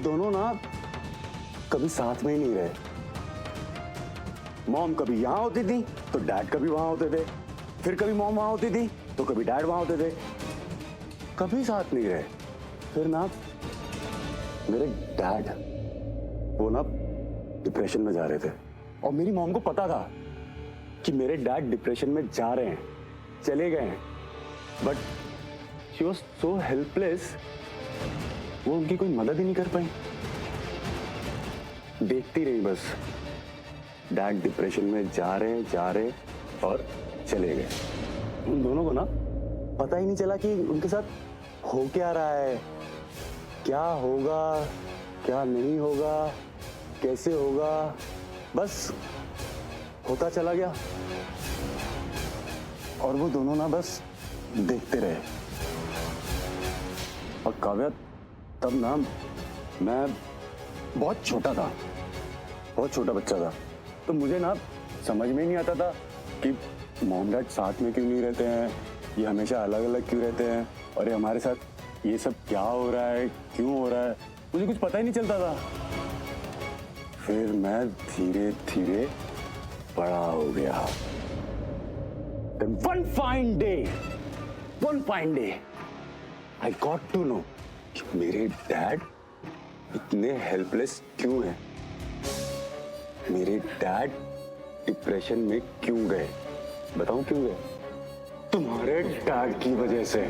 दोनों ना कभी साथ में ही नहीं रहे। मॉम कभी यहाँ होती थी तो डैड कभी वहां होते थे, फिर कभी मॉम वहां होती थी तो कभी डैड वहां होते थे, कभी साथ नहीं रहे। फिर ना मेरे डैड वो ना डिप्रेशन में जा रहे थे और मेरी मॉम को पता था कि मेरे डैड डिप्रेशन में जा रहे हैं, चले गए हैं, but she was so helpless, वो उनकी कोई मदद ही नहीं कर पाई। देखती रही बस, डैड डिप्रेशन में जा रहे और चले गए। उन दोनों को ना पता ही नहीं चला कि उनके साथ हो क्या रहा है, क्या होगा क्या नहीं होगा, कैसे होगा, बस होता चला गया। और वो दोनों ना बस देखते रहे। और काव्या, तब ना मैं बहुत छोटा था, बहुत छोटा बच्चा था, तो मुझे ना समझ में नहीं आता था कि मॉम डैड साथ में क्यों नहीं रहते हैं, ये हमेशा अलग अलग क्यों रहते हैं, और ये हमारे साथ ये सब क्या हो रहा है, क्यों हो रहा है, मुझे कुछ पता ही नहीं चलता था। फिर मैं धीरे धीरे बड़ा हो गया। Then one fine day, I got to know कि मेरे डैड इतने हेल्पलेस क्यों हैं, मेरे डैड डिप्रेशन में क्यों गए। बताऊं क्यों गए? तुम्हारे डैड की वजह से,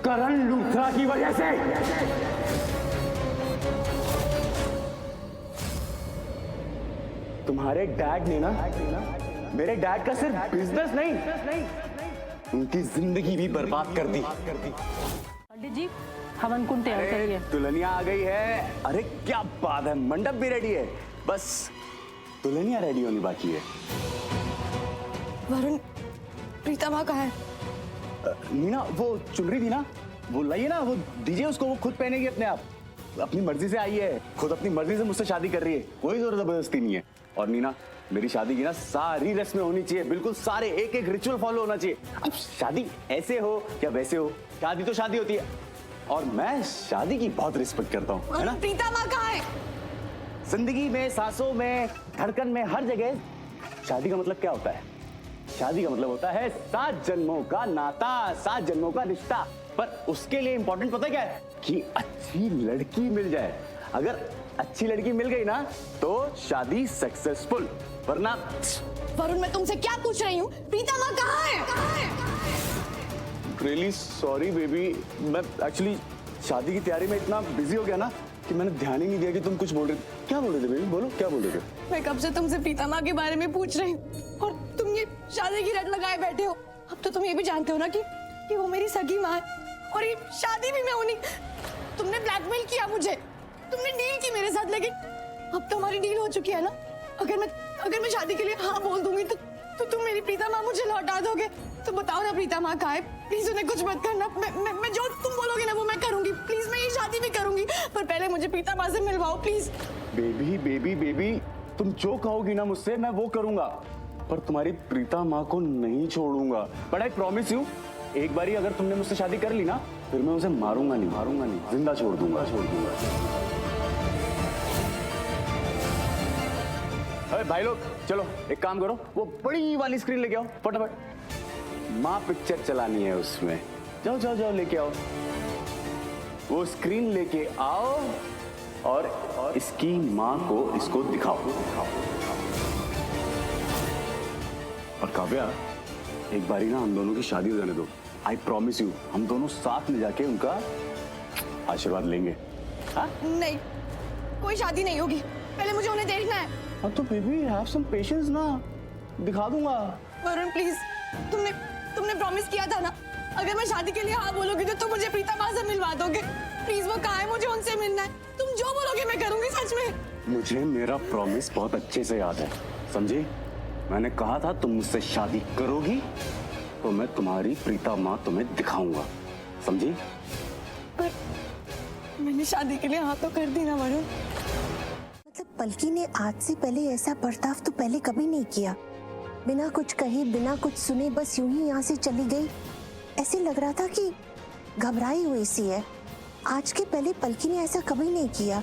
करण लूथरा की वजह से। तुम्हारे डैड ने ना मेरे डैड का सिर्फ बिजनेस नहीं, उनकी जिंदगी भी बर्बाद कर दी। पंडित जी, हवन कुंड तैयार करिए। दुल्हनिया आ गई है। अरे क्या बात है, मंडप भी रेडी है, बस दुल्हनिया रेडी होनी बाकी है। वरुण, प्रीता माँ कहाँ है? नीना, वो चुनरी थी ना, वो लाइए ना, वो दीजिए उसको, वो खुद पहनेगी अपने आप, अपनी मर्जी से आई है, खुद अपनी मर्जी से मुझसे शादी कर रही है, कोई जोर जबरदस्ती नहीं है। और नीना, मेरी शादी की ना सारी रस्में होनी चाहिए, बिल्कुल सारे एक एक रिचुअल फॉलो होना चाहिए। अब शादी ऐसे हो या वैसे हो, शादी तो शादी होती है, और मैं शादी की बहुत रिस्पेक्ट करता हूँ, है ना? प्रीता माँ कहाँ है? जिंदगी में, सांसों में, धड़कन में, हर जगह शादी का मतलब क्या होता है? शादी का मतलब होता है 7 जन्मों का नाता, 7 जन्मों का रिश्ता। पर उसके लिए इंपॉर्टेंट पता क्या है? कि अच्छी लड़की मिल जाए। अगर अच्छी लड़की मिल गई ना तो शादी सक्सेसफुल, वरना। वरुण, मैं तुमसे क्या पूछ रही हूँ? प्रीता माँ कहाँ है? रियली सॉरी बेबी, मैं एक्चुअली शादी की तैयारी में इतना बिजी हो गया ना कि मैंने ध्यान ही नहीं दिया कि तुम कुछ बोल रहे थे। क्या बोल रहे थे बेबी? बोलो, क्या बोल रहे थे? मैं कब से तुमसे प्रीता माँ के बारे में पूछ रही हूँ और तुम ये शादी की रट लगाए बैठे हो। अब तो तुम ये भी जानते हो ना कि वो मेरी सगी माँ है और ये शादी भी मैं होनी। तुमने ब्लैकमेल किया मुझे, तुमने डील की मेरे साथ, लेकिन अब तो हमारी डील हो चुकी है ना। अगर मैं शादी के लिए हाँ बोल दूंगी तो तुम मेरी प्रीता माँ मुझे लौटा दोगे। तो बताओ ना प्रीता माँ कहाँ है? प्लीज उन्हें कुछ मत करना। मैं जो तुम बोलोगे ना वो मैं करूंगी। प्लीज, मैं ये शादी भी करूंगी, पर पहले मुझे प्रीता माँ से मिलवाओ प्लीज। बेबी, तुम जो कहोगी ना मुझसे मैं वो करूंगा, पर तुम्हारी प्रीता माँ को नहीं छोड़ूंगा। बट आई प्रॉमिस यू, एक बारी अगर तुमने मुझसे शादी कर ली ना, फिर मैं उसे मारूंगा नहीं, जिंदा छोड़ दूंगा। अरे भाई लोग, चलो एक काम करो, वो बड़ी वाली स्क्रीन लेके आओ फटाफट। माँ पिक्चर चलानी है उसमें, जाओ लेके आओ। वो स्क्रीन लेके आओ और इसकी माँ को इसको दिखाओ। और काव्या, एक बारी ना हम दोनों की शादी हो जाने दो। आई प्रॉमिस यू, हम दोनों साथ में जाके उनका आशीर्वाद लेंगे। हाँ? नहीं, कोई शादी नहीं होगी, पहले मुझे उन्हें देखना है। हाँ तो बेबी हैव सम पेशेंस ना, दिखा दूंगा। वरुण प्लीज, तुमने प्रॉमिस किया था ना, अगर मैं शादी के लिए हाँ बोलोगी तो तुम मुझे प्रीता माँ से मिलवा दोगे। प्लीज, वो कहाँ है? मुझे उनसे मिलना है। तुम जो बोलोगे मैं करूंगी, सच में। मुझे मेरा प्रॉमिस बहुत अच्छे से याद है, समझी? मैंने कहा था तुम मुझसे शादी करोगी तो मैं तुम्हारी प्रीता माँ तुम्हें दिखाऊंगा, समझी? पर मैंने शादी के लिए हाँ तो कर दी ना वरुण। मतलब पलकी ने आज से पहले ऐसा बर्ताव तो पहले कभी नहीं किया। बिना कुछ कहे, बिना कुछ सुने, बस यूं ही यहाँ से चली गई। ऐसे लग रहा था कि घबराई हुई सी है। आज के पहले पलकी ने ऐसा कभी नहीं किया।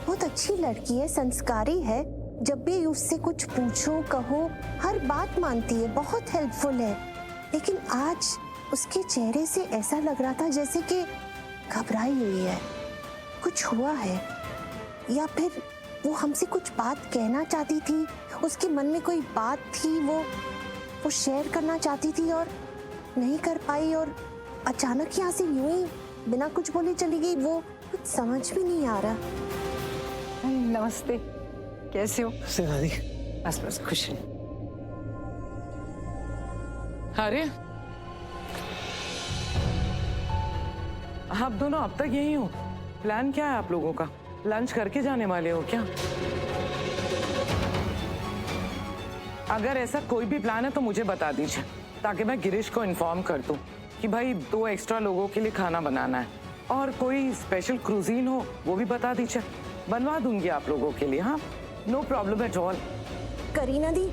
बहुत अच्छी लड़की है, संस्कारी है, जब भी उससे कुछ पूछो कहो हर बात मानती है, बहुत हेल्पफुल है। लेकिन आज उसके चेहरे से ऐसा लग रहा था जैसे कि घबराई हुई है, कुछ हुआ है, या फिर वो हमसे कुछ बात कहना चाहती थी, उसके मन में कोई बात थी वो शेयर करना चाहती थी और नहीं कर पाई, और अचानक यहाँ से यूं ही बिना कुछ बोले चली गई। वो कुछ समझ भी नहीं आ रहा। नमस्ते, कैसे हो? से दादी, बस बस खुश रहे। अरे आप दोनों अब तक यही हो? प्लान क्या है आप लोगों का? लंच करके जाने वाले हो क्या? अगर ऐसा कोई भी प्लान है तो मुझे बता दीजिए, ताकि मैं गिरीश को इन्फॉर्म कर दूं कि भाई 2 एक्स्ट्रा लोगों के लिए खाना बनाना है। और कोई स्पेशल क्रूजीन हो वो भी बता दीजिए, बनवा दूंगी आप लोगों के लिए। हाँ, no problem at all. Kareena दी,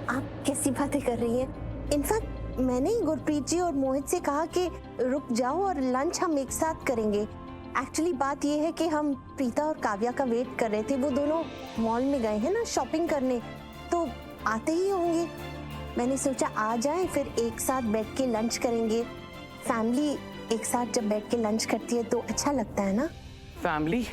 आप कैसी बातें कर रही हैं? इनफैक्ट मैंने ही गुरप्रीत जी और मोहित से कहा कि रुक जाओ और लंच हम एक साथ करेंगे। एक्चुअली बात यह है कि हम प्रीता और काव्या का वेट कर रहे थे। वो दोनों मॉल में गए हैं ना शॉपिंग करने, तो आते ही होंगे। मैंने सोचा आ जाएं, फिर एक साथ बैठ के लंच करेंगे। फैमिली एक साथ जब बैठ के लंच करती है तो अच्छा लगता है ना। फैमिली